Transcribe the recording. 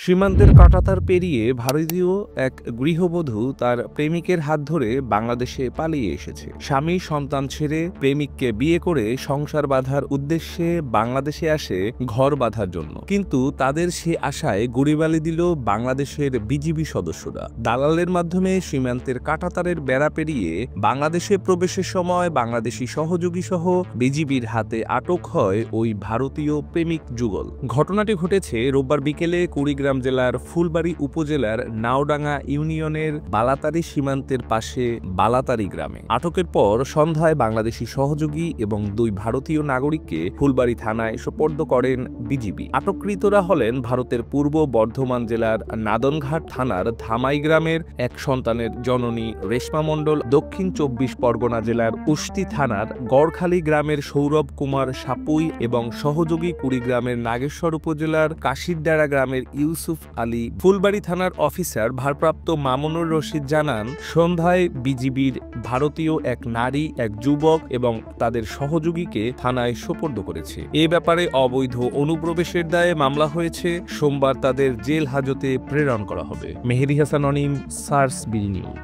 সীমান্তের কাঁটাতার পেরিয়ে ভারতীয় এক গৃহবধূ তার প্রেমিকের হাত ধরে বাংলাদেশে পালিয়ে এসেছে। স্বামী সন্তান ছেড়ে প্রেমিককে বিয়ে করে সংসার বাঁধার উদ্দেশ্যে বাংলাদেশে আসে ঘর বাঁধার জন্য, কিন্তু তাদের সে আশায় গুড়িবালি দিল বাংলাদেশের বিজিবি সদস্যরা। দালালের মাধ্যমে সীমান্তের কাঁটাতারের বেড়া পেরিয়ে বাংলাদেশে প্রবেশের সময় বাংলাদেশি সহযোগী সহ বিজিবির হাতে আটক হয় ওই ভারতীয় প্রেমিক যুগল। ঘটনাটি ঘটেছে রোববার বিকেলে কুড়িগ্রাম জেলার ফুলবাড়ী উপজেলার নাওডাঙ্গা ইউনিয়নের বালাতারি সীমান্তের পাশে বালাতারি গ্রামে। আটকের পর সন্ধ্যায় বাংলাদেশি সহযোগী এবং দুই ভারতীয় নাগরিককে ফুলবাড়ী থানায় সোপর্দ করেন বিজিবি। আটককৃতরা হলেন ভারতের পূর্ব বর্ধমান জেলার নাদনঘাট থানার ধামাই গ্রামের এক সন্তানের জননী রেশমা মণ্ডল, দক্ষিণ ২৪ পরগনা জেলার উষ্টি থানার গড়খালি গ্রামের সৌরভ কুমার সাপুই এবং সহযোগী কুড়িগ্রামের নাগেশ্বর উপজেলার কাশিরডাড়া গ্রামের ইউসুফ আলী। ফুলবাড়ী থানার অফিসার ভারপ্রাপ্ত মামুনুর রশিদ জানান, সন্ধ্যায় বিজিবির ভারতীয় এক নারী, এক যুবক এবং তাদের সহযোগীকে থানায় সোপর্দ করেছে। এ ব্যাপারে অবৈধ অনুপ্রবেশের দায়ে মামলা হয়েছে। সোমবার তাদের জেল হাজতে প্রেরণ করা হবে। মেহেদী হাসান অনিম, সার্স বিডি নিউজ।